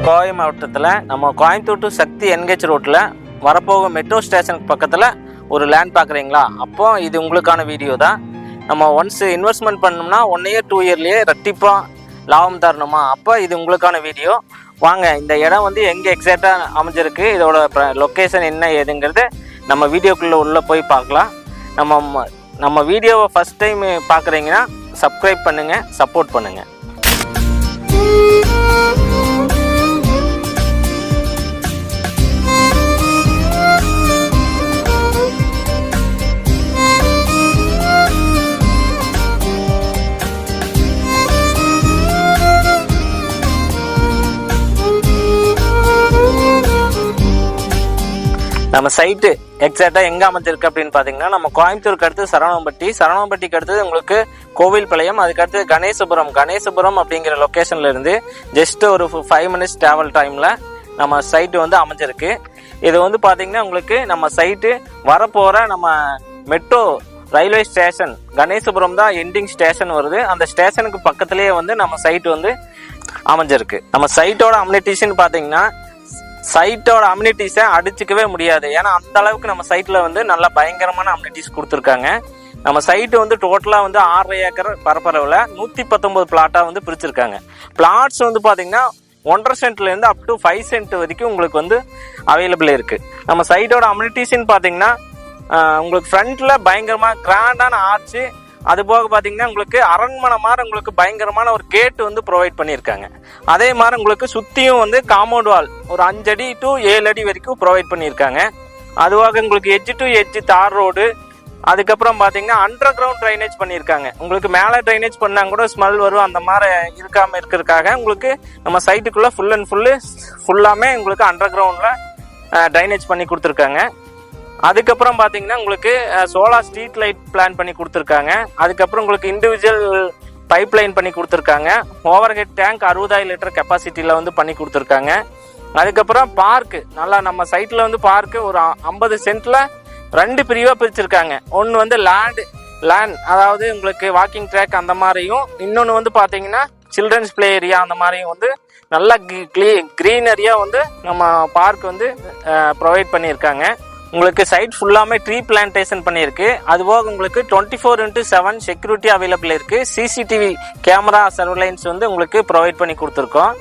கோவை மாவட்டத்தில் நம்ம Coimbatore to Sakthi engage ரோட்டில் வரப்போகும் மெட்ரோ ஸ்டேஷனுக்கு பக்கத்தில் ஒரு லேண்ட் பார்க்குறீங்களா? அப்போ இது உங்களுக்கான வீடியோ தான். நம்ம ஒன்ஸ் இன்வெஸ்ட்மெண்ட் பண்ணோம்னா 1 இயர் 2 இயர்லேயே ரெட்டிப்பாக லாபம் தரணுமா? அப்போ இது உங்களுக்கான வீடியோ. வாங்க, இந்த இடம் வந்து எங்கே எக்ஸாக்டாக அமைஞ்சிருக்கு, இதோட லொக்கேஷன் என்ன ஏதுங்கிறது நம்ம வீடியோக்குள்ளே உள்ளே போய் பார்க்கலாம். நம்ம வீடியோவை ஃபஸ்ட் டைம் பார்க்குறீங்கன்னா சப்ஸ்கிரைப் பண்ணுங்கள், சப்போர்ட் பண்ணுங்கள். நம்ம சைட்டு எக்ஸாக்டாக எங்கே அமைஞ்சிருக்கு அப்படின்னு பார்த்தீங்கன்னா, நம்ம கோயம்புத்தூருக்கு அடுத்து சரவணம்பட்டிக்கு அடுத்தது உங்களுக்கு கோவில்பாளையம், அதுக்கடுத்து கணேசபுரம் அப்படிங்கிற லொக்கேஷன்ல இருந்து ஜஸ்ட் ஒரு 5 மினிட்ஸ் டிராவல் டைமில் நம்ம சைட்டு வந்து அமைஞ்சிருக்கு. இது வந்து பார்த்தீங்கன்னா உங்களுக்கு நம்ம சைட்டு வரப்போகிற நம்ம மெட்ரோ ரயில்வே ஸ்டேஷன் கணேசபுரம் தான் எண்டிங் ஸ்டேஷன் வருது. அந்த ஸ்டேஷனுக்கு பக்கத்துலேயே வந்து நம்ம சைட்டு வந்து அமைஞ்சிருக்கு. நம்ம சைட்டோட அம்யூனிட்டிஸ்ன்னு பார்த்தீங்கன்னா சைட்டோட அம்யூனிட்டிஸை அடிச்சுக்கவே முடியாது. ஏன்னா அந்த அளவுக்கு நம்ம சைட்டில் வந்து நல்லா பயங்கரமான அம்யூனிட்டிஸ் கொடுத்துருக்காங்க. நம்ம சைட்டு வந்து டோட்டலாக வந்து 6 ஏக்கர் பரப்பளவில் 119 பிளாட்டாக வந்து பிரிச்சிருக்காங்க. பிளாட்ஸ் வந்து பார்த்தீங்கன்னா 1.5 சென்ட்லேருந்து அப் டு 5 சென்ட் வரைக்கும் உங்களுக்கு வந்து அவைலபிள் இருக்குது. நம்ம சைட்டோட அம்யூனிட்டிஸ்ன்னு பார்த்தீங்கன்னா உங்களுக்கு ஃப்ரண்ட்டில் பயங்கரமாக கிராண்டான ஆர்ச்சு, அது போக பார்த்தீங்கன்னா உங்களுக்கு அரண்மனை மாதிரி உங்களுக்கு பயங்கரமான ஒரு கேட்டு வந்து ப்ரொவைட் பண்ணியிருக்காங்க. அதே மாதிரி உங்களுக்கு சுற்றியும் வந்து காம்பவுண்ட் வால் ஒரு 5 அடி to 7 அடி வரைக்கும் ப்ரொவைட் பண்ணியிருக்காங்க. அதுவாக உங்களுக்கு எட்ஜ் டு எட்ஜ் தார் ரோடு, அதுக்கப்புறம் பார்த்தீங்கன்னா அண்டர் கிரவுண்ட் ட்ரைனேஜ் பண்ணியிருக்காங்க. உங்களுக்கு மேலே ட்ரைனேஜ் பண்ணால் கூட ஸ்மெல் வரும், அந்த மாதிரி இருக்காமல் இருக்கிறதுக்காக உங்களுக்கு நம்ம சைட்டுக்குள்ளே ஃபுல்லாமே உங்களுக்கு அண்டர் கிரவுண்டில் ட்ரைனேஜ் பண்ணி கொடுத்துருக்காங்க. அதுக்கப்புறம் பார்த்தீங்கன்னா உங்களுக்கு சோலார் ஸ்ட்ரீட் லைட் பிளான் பண்ணி கொடுத்துருக்காங்க. அதுக்கப்புறம் உங்களுக்கு இண்டிவிஜுவல் பைப் லைன் பண்ணி கொடுத்துருக்காங்க. ஓவர் ஹெட் டேங்க் 60,000 லிட்டர் கெப்பாசிட்டியில் வந்து பண்ணி கொடுத்துருக்காங்க. அதுக்கப்புறம் பார்க்கு நல்லா நம்ம சைட்டில் வந்து பார்க்கு ஒரு 50 சென்ட்டில் 2 பிரிவாக பிரிச்சிருக்காங்க. ஒன்று வந்து லேண்ட் அதாவது உங்களுக்கு வாக்கிங் ட்ராக் அந்த மாதிரியும், இன்னொன்று வந்து பார்த்தீங்கன்னா சில்ட்ரன்ஸ் பிளே ஏரியா அந்த மாதிரியும் வந்து நல்லா க்ரீனரியாக வந்து நம்ம பார்க் வந்து ப்ரொவைட் பண்ணியிருக்காங்க. உங்களுக்கு சைட் ஃபுல்லாமே ட்ரீ பிளான்டேஷன் பண்ணியிருக்கு. அதுபோக உங்களுக்கு 24/7 செக்யூரிட்டி அவைலபிள் இருக்குது. CCTV கேமரா சர்வலைன்ஸ் வந்து உங்களுக்கு ப்ரொவைட் பண்ணி கொடுத்துருக்கோம்.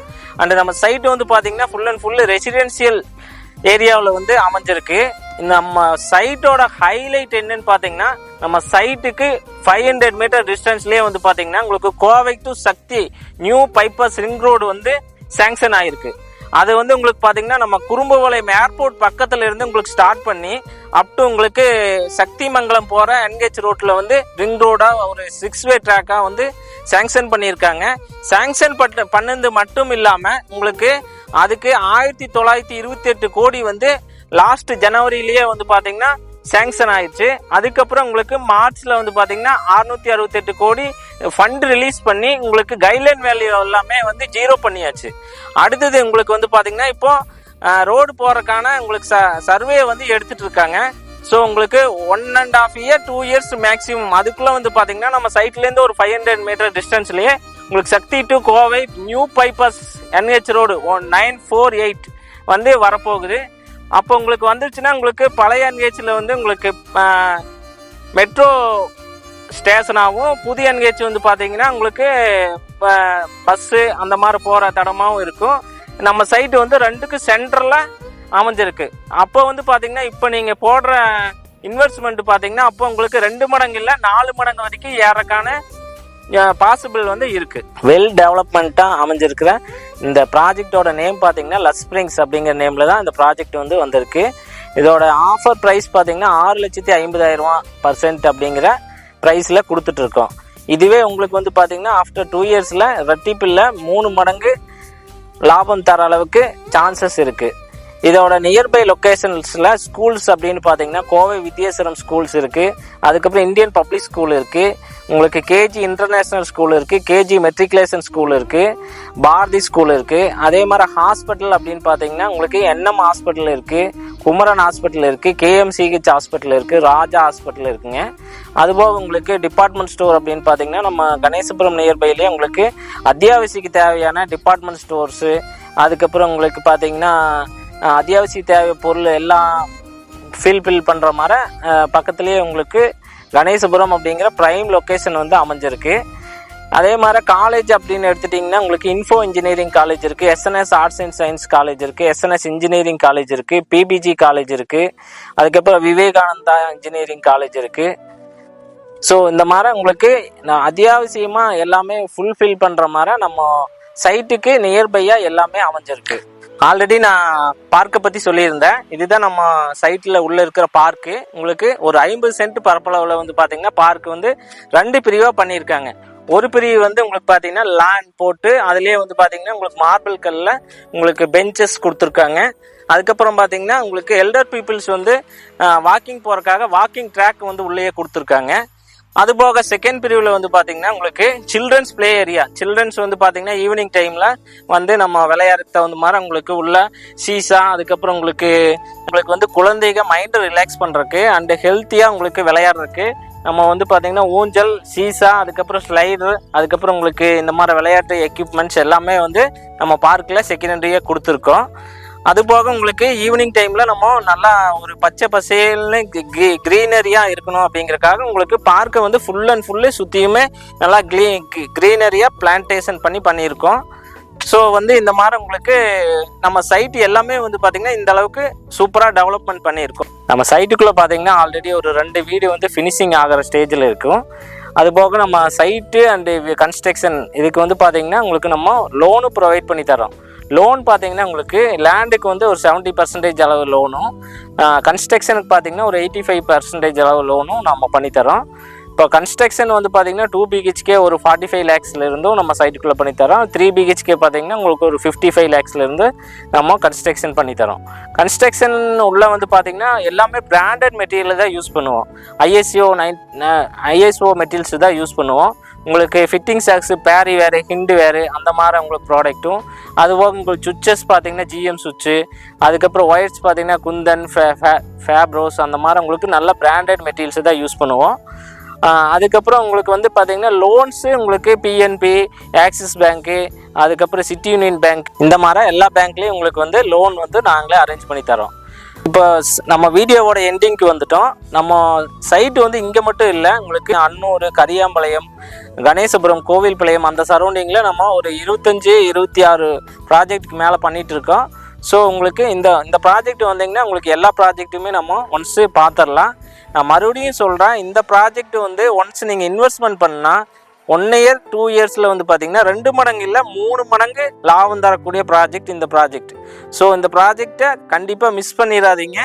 அண்ட் நம்ம சைட்டு வந்து பார்த்தீங்கன்னா ஃபுல் ரெசிடென்சியல் ஏரியாவில் வந்து அமைஞ்சிருக்கு. நம்ம சைட்டோட ஹைலைட் என்னன்னு பார்த்தீங்கன்னா, நம்ம சைட்டுக்கு 500 மீட்டர் டிஸ்டன்ஸ்லேயே வந்து பார்த்தீங்கன்னா உங்களுக்கு Kovai to Sakthi new bypass ring road வந்து சேங்ஷன் ஆகிருக்கு. அது வந்து உங்களுக்கு பார்த்தீங்கன்னா நம்ம குறும்புபாளையம் ஏர்போர்ட் பக்கத்தில் இருந்து உங்களுக்கு ஸ்டார்ட் பண்ணி அப் டு உங்களுக்கு சக்திமங்கலம் போகிற என்கேஜ் ரோட்டில் வந்து ரிங் ரோடாக ஒரு 6-வே ட்ராக்காக வந்து சேங்ஷன் பண்ணியிருக்காங்க. சேங்ஷன் பண்ணது மட்டும் இல்லாமல் உங்களுக்கு அதுக்கு 1928 கோடி வந்து லாஸ்ட் ஜனவரியிலேயே வந்து பார்த்தீங்கன்னா சேங்ஷன் ஆயிடுச்சு. அதுக்கப்புறம் உங்களுக்கு மார்ச்ல வந்து பார்த்தீங்கன்னா 668 கோடி ஃபண்ட் ரிலீஸ் பண்ணி உங்களுக்கு கைட்லைன் வேல்யூ எல்லாமே வந்து 0 பண்ணியாச்சு. அடுத்தது உங்களுக்கு வந்து பார்த்தீங்கன்னா இப்போ ரோடு போறதுக்கான உங்களுக்கு சர்வே வந்து எடுத்துட்டு இருக்காங்க. ஸோ உங்களுக்கு 1.5 இயர் 2 இயர்ஸ் மேக்ஸிமம் அதுக்குள்ள வந்து பார்த்தீங்கன்னா நம்ம சைட்லேருந்து ஒரு 500 மீட்டர் டிஸ்டன்ஸ்லேயே உங்களுக்கு Sakthi to Kovai new bypass NH road 948 வந்து வரப்போகுது. அப்போ உங்களுக்கு வந்துருச்சுன்னா உங்களுக்கு பழைய என்கேஜில் வந்து உங்களுக்கு மெட்ரோ ஸ்டேஷனாகவும், புதிய என்கேஜ் வந்து பார்த்தீங்கன்னா உங்களுக்கு பஸ்ஸு அந்த மாதிரி போகிற தடமாகவும் இருக்கும். நம்ம சைட்டு வந்து 2க்கு சென்டரில் அமைஞ்சிருக்கு. அப்போ வந்து பார்த்தீங்கன்னா இப்போ நீங்கள் போடுற இன்வெஸ்ட்மெண்ட் பார்த்தீங்கன்னா அப்போ உங்களுக்கு 2 மடங்கு இல்லை 4 மடங்கு வரைக்கும் ஏறக்கான பாசிபிள் வந்து இருக்கு. வெல் டெவலப்மெண்ட்டாக அமைஞ்சிருக்கிற இந்த ப்ராஜெக்டோட நேம் பார்த்தீங்கன்னா லஸ் ஸ்ப்ரிங்ஸ் அப்படிங்கிற நேமில் தான் இந்த ப்ராஜெக்ட் வந்து வந்திருக்கு. இதோட ஆஃபர் ப்ரைஸ் பார்த்தீங்கன்னா 6,50,000 அப்படிங்கிற ப்ரைஸில் கொடுத்துட்ருக்கோம். இதுவே உங்களுக்கு வந்து பார்த்தீங்கன்னா ஆஃப்டர் 2 இயர்ஸில் ரெட்டிப்பில் 3 மடங்கு லாபம் தர அளவுக்கு சான்சஸ் இருக்குது. இதோட நியர்பை லொக்கேஷன்ஸில் ஸ்கூல்ஸ் அப்படின்னு பார்த்தீங்கன்னா கோவை வித்யாசரம் ஸ்கூல்ஸ் இருக்குது, அதுக்கப்புறம் இந்தியன் பப்ளிக் ஸ்கூல் இருக்குது, உங்களுக்கு கேஜி இன்டர்நேஷ்னல் ஸ்கூல் இருக்குது, கேஜி மெட்ரிகுலேஷன் ஸ்கூல் இருக்குது, பாரதி ஸ்கூல் இருக்குது. அதே மாதிரி ஹாஸ்பிட்டல் அப்படின்னு பார்த்தீங்கன்னா உங்களுக்கு NM ஹாஸ்பிட்டல் இருக்குது, குமரன் ஹாஸ்பிட்டல் இருக்குது, KMCH ஹாஸ்பிட்டல் இருக்குது, ராஜா ஹாஸ்பிட்டல் இருக்குங்க. அதுபோக உங்களுக்கு டிபார்ட்மெண்ட் ஸ்டோர் அப்படின்னு பார்த்தீங்கன்னா நம்ம கணேசபுரம் நியர்பைலேயே உங்களுக்கு அத்தியாவசியக்கு தேவையான டிபார்ட்மெண்ட் ஸ்டோர்ஸு, அதுக்கப்புறம் உங்களுக்கு பார்த்தீங்கன்னா அத்தியாவசிய தேவை பொருள் எல்லாம் ஃபில் பண்ணுற மாதிரி பக்கத்துலேயே உங்களுக்கு கணேசபுரம் அப்படிங்கிற ப்ரைம் லொக்கேஷன் வந்து அமைஞ்சிருக்கு. அதே மாதிரி காலேஜ் அப்படின்னு எடுத்துட்டிங்கன்னா உங்களுக்கு இன்ஃபோ இன்ஜினியரிங் காலேஜ் இருக்குது, SNS arts and science college இருக்குது, எஸ்என்எஸ் இன்ஜினியரிங் காலேஜ் இருக்குது, பிபிஜி காலேஜ் இருக்குது, அதுக்கப்புறம் விவேகானந்தா இன்ஜினியரிங் காலேஜ் இருக்குது. ஸோ இந்த மாதிரி உங்களுக்கு அத்தியாவசியமாக எல்லாமே ஃபுல்ஃபில் பண்ணுற மாதிரி நம்ம சைட்டுக்கு நியர்பையாக எல்லாமே அமைஞ்சிருக்கு. ஆல்ரெடி நான் பார்க்கை பற்றி சொல்லியிருந்தேன். இதுதான் நம்ம சைட்டில் உள்ளே இருக்கிற பார்க்கு. உங்களுக்கு ஒரு 50 சென்ட் பரப்பளவில் வந்து பார்த்தீங்கன்னா பார்க் வந்து 2 பிரிவாக பண்ணியிருக்காங்க. ஒரு பிரிவு வந்து உங்களுக்கு பார்த்தீங்கன்னா லேண்ட் போட்டு அதுலேயே வந்து பார்த்தீங்கன்னா உங்களுக்கு மார்பிள் கல்லில் உங்களுக்கு பெஞ்சஸ் கொடுத்துருக்காங்க. அதுக்கப்புறம் பார்த்தீங்கன்னா உங்களுக்கு எல்டர் பீப்புள்ஸ் வந்து வாக்கிங் போகிறக்காக வாக்கிங் ட்ராக் வந்து உள்ளேயே கொடுத்துருக்காங்க. அதுபோக செகண்ட் பிரிவில் வந்து பார்த்தீங்கன்னா உங்களுக்கு சில்ட்ரன்ஸ் பிளே ஏரியா. சில்ட்ரன்ஸ் வந்து பார்த்தீங்கன்னா ஈவினிங் டைமில் வந்து நம்ம விளையாடுறதுக்கு தகுந்த மாதிரி உங்களுக்கு உள்ள சீசா, அதுக்கப்புறம் உங்களுக்கு வந்து குழந்தைங்க மைண்டை ரிலாக்ஸ் பண்ணுறதுக்கு அண்டு ஹெல்த்தியாக உங்களுக்கு விளையாடுறதுக்கு நம்ம வந்து பார்த்தீங்கன்னா ஊஞ்சல், சீசா, அதுக்கப்புறம் ஸ்லைடர், அதுக்கப்புறம் உங்களுக்கு இந்த மாதிரி விளையாட்டு எக்யூப்மெண்ட்ஸ் எல்லாமே வந்து நம்ம பார்க்கில் செகண்டரியாக கொடுத்துருக்கோம். அதுபோக உங்களுக்கு ஈவினிங் டைமில் நம்ம நல்லா ஒரு பச்சை பசேல்னு க்ரீனரியாக இருக்கணும் அப்படிங்கிறக்காக உங்களுக்கு பார்க்கை வந்து ஃபுல் அண்ட் ஃபுல்லு சுற்றியுமே நல்லா க்ரீனரியாக பிளான்டேஷன் பண்ணியிருக்கோம். ஸோ வந்து இந்த மாதிரி உங்களுக்கு நம்ம சைட்டு எல்லாமே வந்து பார்த்திங்கன்னா இந்த அளவுக்கு சூப்பராக டெவலப்மெண்ட் பண்ணியிருக்கோம். நம்ம சைட்டுக்குள்ளே பார்த்திங்கன்னா ஆல்ரெடி ஒரு 2 வீடு வந்து ஃபினிஷிங் ஆகிற ஸ்டேஜில் இருக்கும். அதுபோக நம்ம சைட்டு அண்டு கன்ஸ்ட்ரக்ஷன் இதுக்கு வந்து பார்த்திங்கன்னா உங்களுக்கு நம்ம லோனு ப்ரொவைட் பண்ணி தரோம். லோன் பார்த்தீங்கன்னா உங்களுக்கு லேண்டுக்கு வந்து ஒரு 70% அளவு லோனும், கன்ஸ்ட்ரக்ஷனுக்கு பார்த்தீங்கன்னா ஒரு 85% அளவு லோனும் நம்ம பண்ணித்தரோம். இப்போ கன்ஸ்ட்ரக்ஷன் வந்து பார்த்தீங்கன்னா 2 BHK ஒரு 45 lakhsலேருந்தும் நம்ம சைட்டுக்குள்ளே பண்ணித்தரோம். 3 BHK பார்த்தீங்கன்னா உங்களுக்கு ஒரு 55 lakhsலேருந்து நம்ம கன்ஸ்ட்ரக்ஷன் பண்ணித்தரோம். கன்ஸ்ட்ரக்ஷன் உள்ளே வந்து பார்த்தீங்கன்னா எல்லாமே பிராண்டட் மெட்டீரியல் தான் யூஸ் பண்ணுவோம். ISO மெட்டீரியல்ஸ் தான் யூஸ் பண்ணுவோம். உங்களுக்கு ஃபிட்டிங் சாக்ஸு பேரி வேறு, ஹிண்டு வேறு, அந்த மாதிரி உங்களுக்கு ப்ராடக்ட்டும். அதுபோக உங்களுக்கு சுவிட்சஸ் பார்த்தீங்கன்னா GM சுவிட்சு, அதுக்கப்புறம் ஒயர்ஸ் பார்த்தீங்கன்னா குந்தன், ஃபேப்ரோஸ், அந்த மாதிரி உங்களுக்கு நல்ல பிராண்டட் மெட்டீரியல்ஸு தான் யூஸ் பண்ணுவோம். அதுக்கப்புறம் உங்களுக்கு வந்து பார்த்தீங்கன்னா லோன்ஸு உங்களுக்கு PNB, ஆக்சிஸ் பேங்க்கு, அதுக்கப்புறம் சிட்டி யூனியன் பேங்க், இந்த மாதிரி எல்லா பேங்க்லேயும் உங்களுக்கு வந்து லோன் வந்து நாங்களே அரேஞ்ச் பண்ணி தரோம். இப்போ நம்ம வீடியோவோட எண்டிங்க்கு வந்துட்டோம். நம்ம சைட்டு வந்து இங்கே மட்டும் இல்லை, உங்களுக்கு அன்னூர், கரியாம்பாளையம், கணேசபுரம், கோவில்பாளையம் அந்த சரௌண்டிங்கில் நம்ம ஒரு 25-26 ப்ராஜெக்ட்டுக்கு மேலே பண்ணிகிட்ருக்கோம். ஸோ உங்களுக்கு இந்த ப்ராஜெக்ட் வந்தீங்கன்னா உங்களுக்கு எல்லா ப்ராஜெக்ட்டுமே நம்ம ஒன்ஸு பார்த்துடலாம். நான் மறுபடியும் சொல்கிறேன், இந்த ப்ராஜெக்ட் வந்து ஒன்ஸ் நீங்கள் இன்வெஸ்ட்மெண்ட் பண்ணால் 1 year 2 yearsல வந்து பார்த்தீங்கன்னா 2 மடங்கு இல்லை 3 மடங்கு லாபம் தரக்கூடிய ப்ராஜெக்ட் இந்த ப்ராஜெக்ட். ஸோ இந்த ப்ராஜெக்டை கண்டிப்பாக மிஸ் பண்ணிடாதீங்க.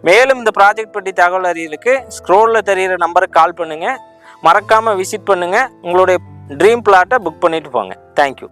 மேலும் இந்த ப்ராஜெக்ட் பற்றி தகவல் அறியலுக்கு ஸ்க்ரோலில் தெரிகிற நம்பருக்கு கால் பண்ணுங்கள். மறக்காமல் விசிட் பண்ணுங்கள். உங்களுடைய ட்ரீம் பிளாட்டை புக் பண்ணிவிட்டு போங்க. தேங்க்யூ.